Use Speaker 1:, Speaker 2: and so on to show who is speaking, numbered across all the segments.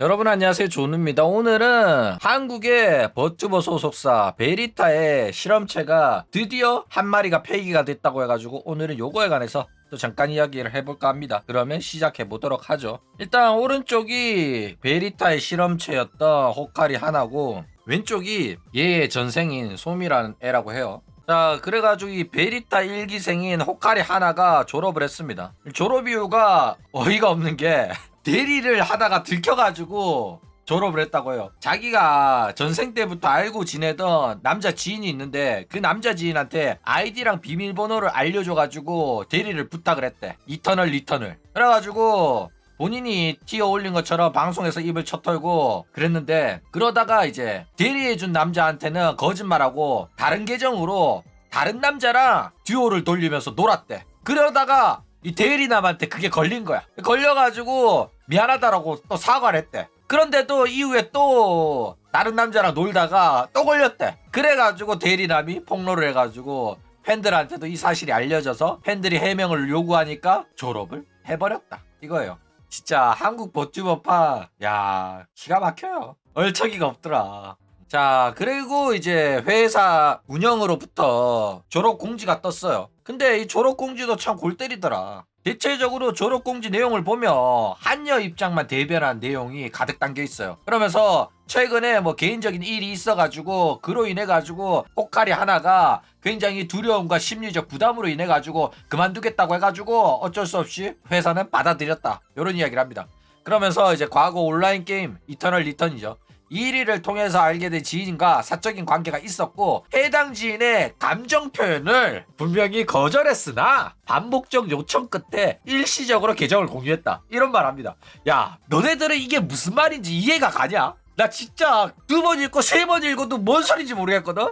Speaker 1: 여러분 안녕하세요, 존입니다. 오늘은 한국의 버튜버 소속사 베리타의 실험체가 드디어 한 마리가 폐기가 됐다고 해가지고 오늘은 요거에 관해서 또 잠깐 이야기를 해볼까 합니다. 그러면 시작해 보도록 하죠. 일단 오른쪽이 베리타의 실험체였던 호카리 하나고 왼쪽이 얘의 전생인 소미라는 애라고 해요. 자, 그래가지고 이 베리타 1기생인 호카리 하나가 졸업을 했습니다. 졸업 이유가 어이가 없는 게 대리를 하다가 들켜가지고 졸업을 했다고 해요. 자기가 전생 때부터 알고 지내던 남자 지인이 있는데 그 남자 지인한테 아이디랑 비밀번호를 알려줘가지고 대리를 부탁을 했대. 이터널 리턴을. 그래가지고 본인이 티어 올린 것처럼 방송에서 입을 쳐털고 그랬는데, 그러다가 이제 대리해준 남자한테는 거짓말하고 다른 계정으로 다른 남자랑 듀오를 돌리면서 놀았대. 그러다가 이 대리남한테 그게 걸린 거야. 걸려가지고 미안하다라고 또 사과를 했대. 그런데 또 이후에 또 다른 남자랑 놀다가 또 걸렸대. 그래가지고 대리남이 폭로를 해가지고 팬들한테도 이 사실이 알려져서 팬들이 해명을 요구하니까 졸업을 해버렸다 이거예요. 진짜 한국 버튜버파 야 기가 막혀요. 얼척이가 없더라. 자, 그리고 이제 회사 운영으로부터 졸업 공지가 떴어요. 근데 이 졸업 공지도 참 골 때리더라. 대체적으로 졸업 공지 내용을 보면 한여 입장만 대변한 내용이 가득 담겨 있어요. 그러면서 최근에 뭐 개인적인 일이 있어가지고 그로 인해가지고 호카리 하나가 굉장히 두려움과 심리적 부담으로 인해가지고 그만두겠다고 해가지고 어쩔 수 없이 회사는 받아들였다, 이런 이야기를 합니다. 그러면서 이제 과거 온라인 게임 이터널 리턴이죠, 이 일을 통해서 알게 된 지인과 사적인 관계가 있었고 해당 지인의 감정 표현을 분명히 거절했으나 반복적 요청 끝에 일시적으로 계정을 공유했다, 이런 말 합니다. 야, 너네들은 이게 무슨 말인지 이해가 가냐? 나 진짜 2번 읽고 3번 읽어도 뭔 소리인지 모르겠거든?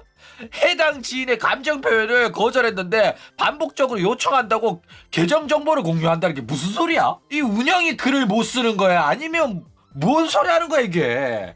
Speaker 1: 해당 지인의 감정 표현을 거절했는데 반복적으로 요청한다고 계정 정보를 공유한다는 게 무슨 소리야? 이 운영이 글을 못 쓰는 거야? 아니면 뭔 소리 하는 거야 이게?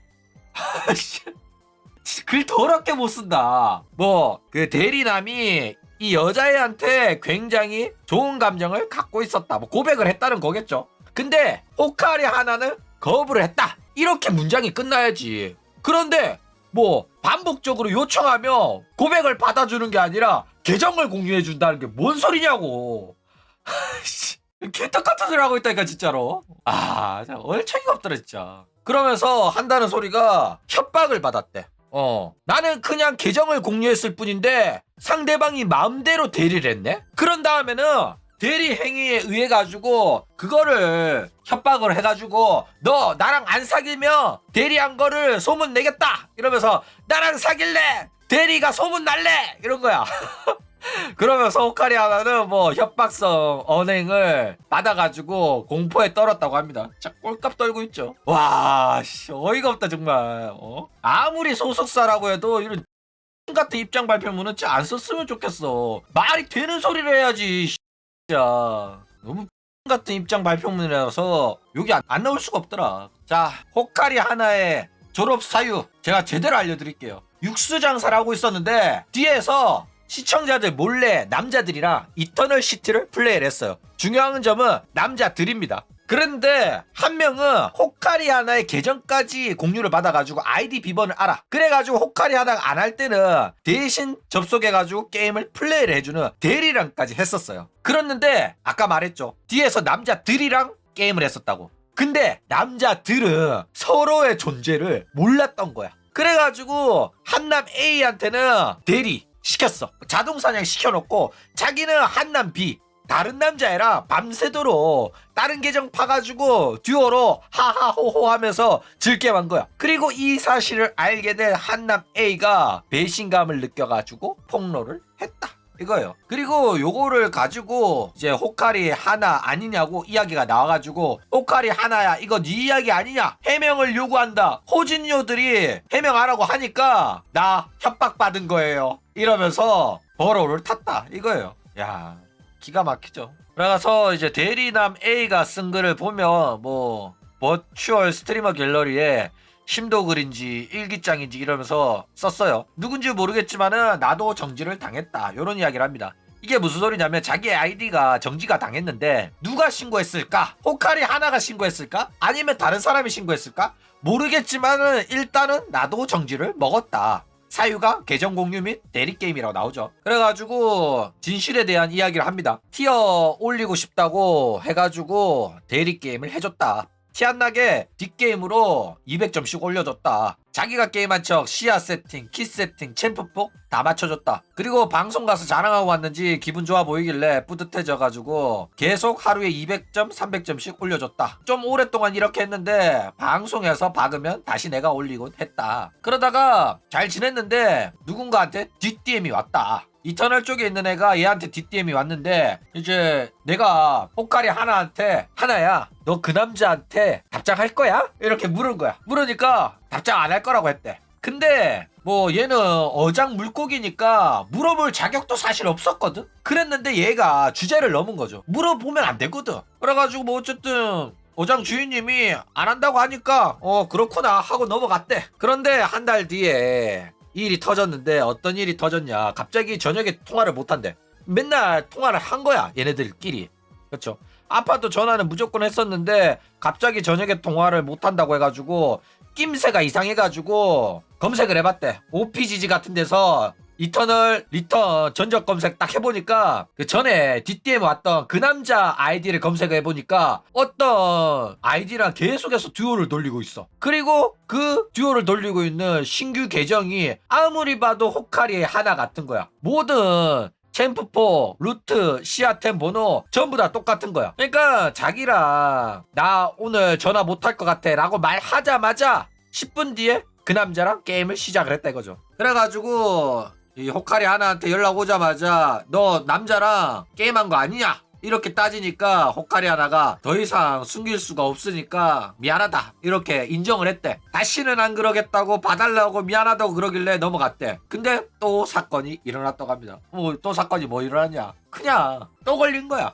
Speaker 1: 글 더럽게 못 쓴다. 뭐 그 대리남이 이 여자애한테 굉장히 좋은 감정을 갖고 있었다, 뭐 고백을 했다는 거겠죠. 근데 호카리 하나는 거부를 했다, 이렇게 문장이 끝나야지. 그런데 뭐 반복적으로 요청하면 고백을 받아주는 게 아니라 계정을 공유해준다는 게 뭔 소리냐고. 개떡 같은 소리 하고 있다니까 진짜로. 진짜 얼척이가 없더라 진짜. 그러면서 한다는 소리가 협박을 받았대. 나는 그냥 계정을 공유했을 뿐인데 상대방이 마음대로 대리를 했네? 그런 다음에는 대리 행위에 의해 가지고 그거를 협박을 해가지고 너 나랑 안 사귀면 대리한 거를 소문 내겠다 이러면서 나랑 사귈래, 대리가 소문 날래, 이런 거야. 그러면서 호카리 하나는 뭐 협박성 언행을 받아가지고 공포에 떨었다고 합니다. 진짜 꼴값 떨고 있죠. 와, 어이가 없다 정말. 아무리 소속사라고 해도 이런 같은 입장 발표문은 진짜 안 썼으면 좋겠어. 말이 되는 소리를 해야지. 진짜 너무 같은 입장 발표문이라서 여기 안 나올 수가 없더라. 자, 호카리 하나의 졸업 사유 제가 제대로 알려드릴게요. 육수 장사를 하고 있었는데 뒤에서 시청자들 몰래 남자들이랑 이터널 시티를 플레이를 했어요. 중요한 점은 남자들입니다. 그런데 한 명은 호카리 하나의 계정까지 공유를 받아가지고 아이디 비번을 알아. 그래가지고 호카리 하나가 안 할 때는 대신 접속해가지고 게임을 플레이를 해주는 대리랑까지 했었어요. 그랬는데 아까 말했죠, 뒤에서 남자들이랑 게임을 했었다고. 근데 남자들은 서로의 존재를 몰랐던 거야. 그래가지고 한남 A한테는 대리 시켰어. 자동사냥 시켜놓고 자기는 한남 B 다른 남자애랑 밤새도록 다른 계정 파가지고 듀오로 하하호호 하면서 즐겜 한 거야. 그리고 이 사실을 알게 된 한남 A가 배신감을 느껴가지고 폭로를 했다 이거예요. 그리고 요거를 가지고 이제 호카리 하나 아니냐고 이야기가 나와가지고 호카리 하나야 이거 네 이야기 아니냐 해명을 요구한다. 호진요들이 해명하라고 하니까 나 협박받은 거예요 이러면서 버로를 탔다 이거예요. 야, 기가 막히죠. 그래서 이제 대리남 A가 쓴 글을 보면 뭐 버추얼 스트리머 갤러리에 심도글인지 일기장인지 이러면서 썼어요. 누군지 모르겠지만은 나도 정지를 당했다, 요런 이야기를 합니다. 이게 무슨 소리냐면 자기 아이디가 정지가 당했는데 누가 신고했을까? 호카리 하나가 신고했을까? 아니면 다른 사람이 신고했을까? 모르겠지만은 일단은 나도 정지를 먹었다. 사유가 계정 공유 및 대리게임이라고 나오죠. 그래가지고 진실에 대한 이야기를 합니다. 티어 올리고 싶다고 해가지고 대리게임을 해줬다. 티 안 나게 뒷게임으로 200점씩 올려줬다. 자기가 게임한 척 시야 세팅, 키 세팅, 챔프폭 다 맞춰줬다. 그리고 방송 가서 자랑하고 왔는지 기분 좋아 보이길래 뿌듯해져가지고 계속 하루에 200점, 300점씩 올려줬다. 좀 오랫동안 이렇게 했는데 방송에서 박으면 다시 내가 올리곤 했다. 그러다가 잘 지냈는데 누군가한테 뒷DM이 왔다. 이터널 쪽에 있는 애가 얘한테 뒷DM이 왔는데 이제 내가 호카리 하나한테 하나야 너 그 남자한테 답장할 거야? 이렇게 물은 거야. 물으니까 답장 안 할 거라고 했대. 근데 뭐 얘는 어장 물고기니까 물어볼 자격도 사실 없었거든. 그랬는데 얘가 주제를 넘은 거죠. 물어보면 안 되거든. 그래가지고 뭐 어쨌든 어장 주인님이 안 한다고 하니까 그렇구나 하고 넘어갔대. 그런데 한 달 뒤에 일이 터졌는데 어떤 일이 터졌냐. 갑자기 저녁에 통화를 못 한대. 맨날 통화를 한 거야 얘네들끼리. 그렇죠. 아파도 전화는 무조건 했었는데 갑자기 저녁에 통화를 못 한다고 해가지고 낌새가 이상해가지고 검색을 해봤대. OPGG 같은 데서 이터널 리턴 전적 검색 딱 해보니까 그 전에 뒷DM 왔던 그 남자 아이디를 검색해보니까 어떤 아이디랑 계속해서 듀오를 돌리고 있어. 그리고 그 듀오를 돌리고 있는 신규 계정이 아무리 봐도 호카리의 하나 같은 거야. 모든 챔프포, 루트, 시야템 번호 전부 다 똑같은 거야. 그러니까 자기랑 나 오늘 전화 못할 것 같아 라고 말하자마자 10분 뒤에 그 남자랑 게임을 시작을 했다 이거죠. 그래가지고 이 호카리 하나한테 연락 오자마자 너 남자랑 게임한 거 아니냐? 이렇게 따지니까 호카리 하나가 더 이상 숨길 수가 없으니까 미안하다 이렇게 인정을 했대. 다시는 안 그러겠다고 봐달라고 미안하다고 그러길래 넘어갔대. 근데 또 사건이 일어났다고 합니다. 또 사건이 뭐 일어났냐? 그냥 또 걸린 거야.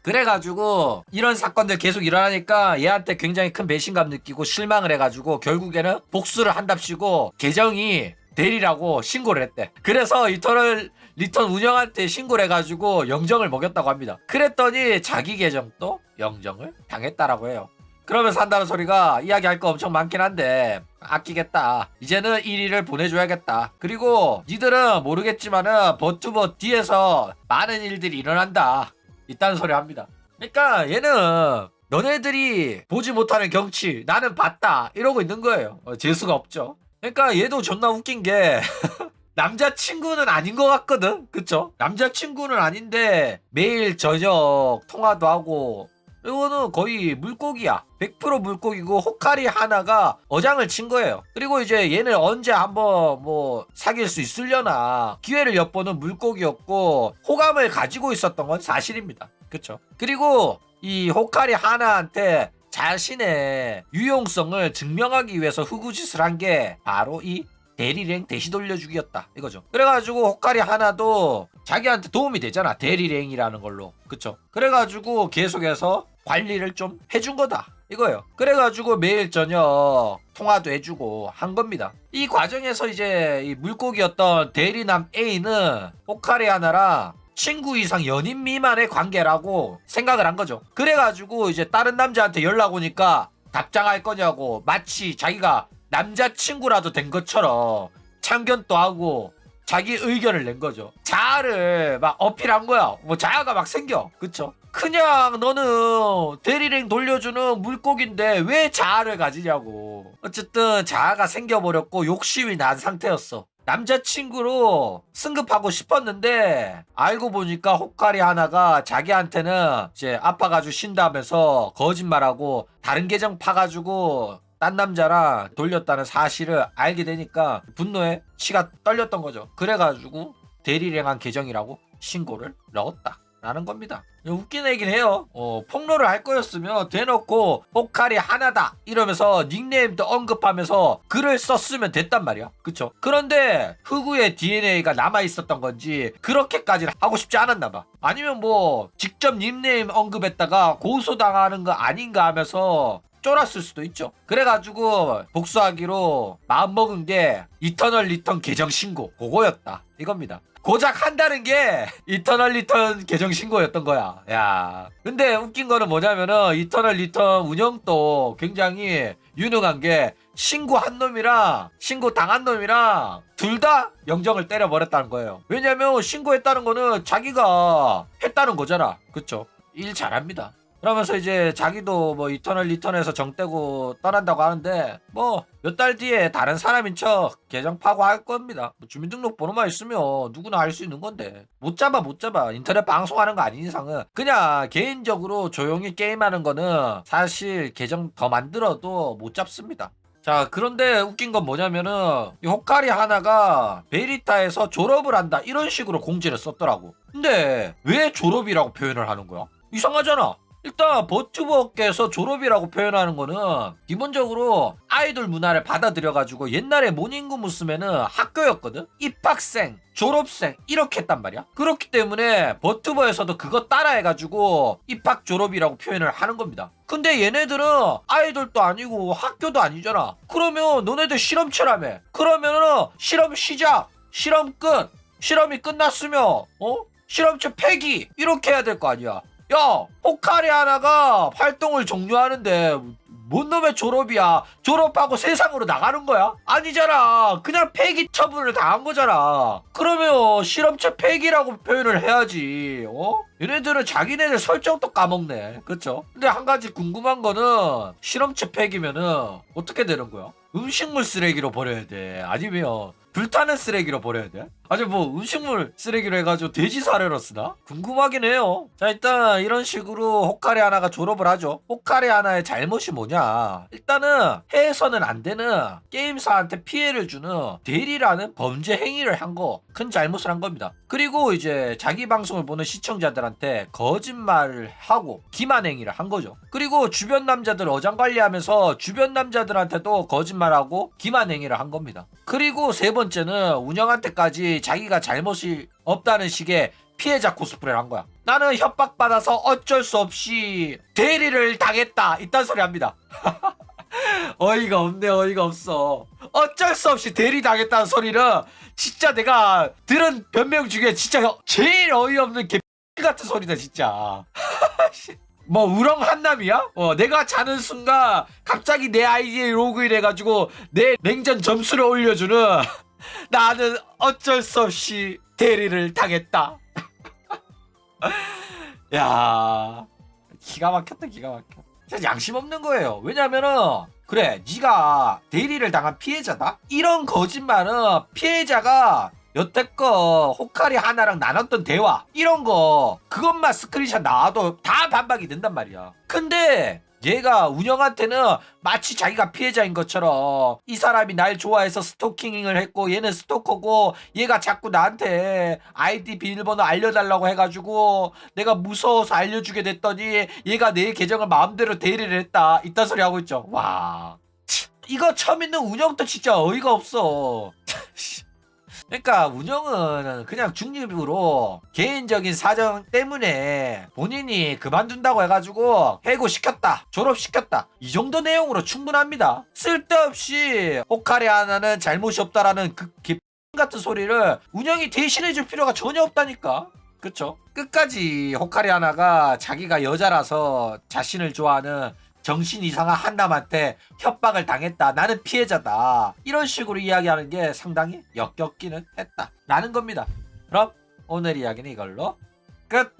Speaker 1: 그래가지고 이런 사건들 계속 일어나니까 얘한테 굉장히 큰 배신감 느끼고 실망을 해가지고 결국에는 복수를 한답시고 계정이 대리라고 신고를 했대. 그래서 이터널 리턴 운영한테 신고를 해가지고 영정을 먹였다고 합니다. 그랬더니 자기 계정도 영정을 당했다라고 해요. 그러면서 한다는 소리가 이야기할 거 엄청 많긴 한데 아끼겠다. 이제는 1위를 보내줘야겠다. 그리고 니들은 모르겠지만은 버튜버 뒤에서 많은 일들이 일어난다. 있다는 소리 합니다. 그러니까 얘는 너네들이 보지 못하는 경치 나는 봤다 이러고 있는 거예요. 재수가 없죠. 그러니까 얘도 존나 웃긴 게 남자친구는 아닌 것 같거든. 그쵸? 남자친구는 아닌데 매일 저녁 통화도 하고 이거는 거의 물고기야. 100% 물고기고 호카리 하나가 어장을 친 거예요. 그리고 이제 얘는 언제 한번 뭐 사귈 수 있으려나 기회를 엿보는 물고기였고 호감을 가지고 있었던 건 사실입니다. 그쵸? 그리고 이 호카리 하나한테 자신의 유용성을 증명하기 위해서 흑우짓을 한 게 바로 이 대리랭 대시 돌려주기였다 이거죠. 그래가지고 호카리 하나도 자기한테 도움이 되잖아 대리랭이라는 걸로. 그쵸? 그래가지고 계속해서 관리를 좀 해준 거다 이거예요. 그래가지고 매일 저녁 통화도 해주고 한 겁니다. 이 과정에서 이제 이 물고기였던 대리남 A는 호카리 하나랑 친구 이상 연인 미만의 관계라고 생각을 한 거죠. 그래가지고 이제 다른 남자한테 연락 오니까 답장할 거냐고 마치 자기가 남자친구라도 된 것처럼 참견도 하고 자기 의견을 낸 거죠. 자아를 막 어필한 거야. 뭐 자아가 막 생겨. 그쵸? 그냥 너는 대리랭 돌려주는 물고기인데 왜 자아를 가지냐고. 어쨌든 자아가 생겨버렸고 욕심이 난 상태였어. 남자친구로 승급하고 싶었는데 알고 보니까 호카리 하나가 자기한테는 이제 아파가지고 쉰다면서 거짓말하고 다른 계정 파가지고 딴 남자랑 돌렸다는 사실을 알게 되니까 분노에 치가 떨렸던 거죠. 그래가지고 대리랭한 계정이라고 신고를 넣었다 라는 겁니다. 웃긴 얘기는 해요. 폭로를 할 거였으면 대놓고 호카리 하나다 이러면서 닉네임도 언급하면서 글을 썼으면 됐단 말이야. 그쵸? 그런데 흑우의 DNA가 남아있었던 건지 그렇게까지는 하고 싶지 않았나 봐. 아니면 뭐 직접 닉네임 언급했다가 고소당하는 거 아닌가 하면서 쫄았을 수도 있죠. 그래가지고 복수하기로 마음먹은 게 이터널 리턴 계정 신고 그거였다 이겁니다. 고작 한다는 게 이터널 리턴 계정 신고였던 거야. 야. 근데 웃긴 거는 뭐냐면은 이터널 리턴 운영도 굉장히 유능한 게 신고한 놈이랑 신고 당한 놈이랑 둘 다 영정을 때려버렸다는 거예요. 왜냐면 신고했다는 거는 자기가 했다는 거잖아. 그쵸? 일 잘합니다. 그러면서 이제 자기도 뭐 이터널 리턴에서 정 떼고 떠난다고 하는데 뭐 몇 달 뒤에 다른 사람인 척 계정 파고할 겁니다. 뭐 주민등록번호만 있으면 누구나 알 수 있는 건데 못 잡아 인터넷 방송하는 거 아닌 이상은 그냥 개인적으로 조용히 게임하는 거는 사실 계정 더 만들어도 못 잡습니다. 자, 그런데 웃긴 건 뭐냐면은 이 호카리 하나가 베리타에서 졸업을 한다 이런 식으로 공지를 썼더라고. 근데 왜 졸업이라고 표현을 하는 거야? 이상하잖아. 일단 버튜버 업계에서 졸업이라고 표현하는 거는 기본적으로 아이돌 문화를 받아들여가지고 옛날에 모닝구 무스메는 학교였거든? 입학생, 졸업생 이렇게 했단 말이야. 그렇기 때문에 버튜버에서도 그거 따라해가지고 입학 졸업이라고 표현을 하는 겁니다. 근데 얘네들은 아이돌도 아니고 학교도 아니잖아. 그러면 너네들 실험체라며. 그러면은 실험 시작, 실험 끝, 실험이 끝났으면 실험체 폐기 이렇게 해야 될 거 아니야. 야, 호카리 하나가 활동을 종료하는데 뭔 놈의 졸업이야? 졸업하고 세상으로 나가는 거야? 아니잖아. 그냥 폐기 처분을 당한 거잖아. 그러면 실험체 폐기라고 표현을 해야지. 얘네들은 자기네들 설정도 까먹네. 그쵸? 근데 한 가지 궁금한 거는 실험체 폐기면은 어떻게 되는 거야? 음식물 쓰레기로 버려야 돼? 아니면 불타는 쓰레기로 버려야 돼? 아니 뭐 음식물 쓰레기로 해가지고 돼지 사료로 쓰나? 궁금하긴 해요. 자, 일단 이런 식으로 호카리 하나가 졸업을 하죠. 호카리 하나의 잘못이 뭐냐? 일단은 해서는 안 되는 게임사한테 피해를 주는 대리라는 범죄 행위를 한 거 큰 잘못을 한 겁니다. 그리고 이제 자기 방송을 보는 시청자들한테 거짓말을 하고 기만 행위를 한 거죠. 그리고 주변 남자들 어장관리하면서 주변 남자들한테도 거짓말하고 기만 행위를 한 겁니다. 그리고 세 번째는 운영한테까지 자기가 잘못이 없다는 식의 피해자 코스프레를 한 거야. 나는 협박받아서 어쩔 수 없이 대리를 당했다 이딴 소리 합니다. 어이가 없네. 어이가 없어. 어쩔 수 없이 대리 당했다는 소리는 진짜 내가 들은 변명 중에 진짜 제일 어이없는 개 같은 소리다 진짜. 뭐 우렁 한남이야? 내가 자는 순간 갑자기 내 아이디에 로그인 해가지고 내 냉전 점수를 올려주는 나는 어쩔 수 없이 대리를 당했다. 야, 기가 막혔다. 기가 막혀. 진짜 양심 없는 거예요. 왜냐면은 그래, 네가 대리를 당한 피해자다? 이런 거짓말은 피해자가 여태껏 호카리 하나랑 나눴던 대화 이런 거 그것만 스크린샷 나와도 다 반박이 된단 말이야. 근데 얘가 운영한테는 마치 자기가 피해자인 것처럼 이 사람이 날 좋아해서 스토킹을 했고 얘는 스토커고 얘가 자꾸 나한테 아이디 비밀번호 알려달라고 해가지고 내가 무서워서 알려주게 됐더니 얘가 내 계정을 마음대로 대리를 했다 이딴 소리 하고 있죠. 와, 이거 처음 있는 운영도 진짜 어이가 없어. 그러니까 운영은 그냥 중립으로 개인적인 사정 때문에 본인이 그만둔다고 해가지고 해고시켰다, 졸업시켰다, 이 정도 내용으로 충분합니다. 쓸데없이 호카리 하나는 잘못이 없다라는 그 개 같은 소리를 운영이 대신해줄 필요가 전혀 없다니까. 그쵸? 끝까지 호카리 하나가 자기가 여자라서 자신을 좋아하는 정신 이상한 한남한테 협박을 당했다, 나는 피해자다, 이런 식으로 이야기하는 게 상당히 역겹기는 했다 라는 겁니다. 그럼 오늘 이야기는 이걸로 끝.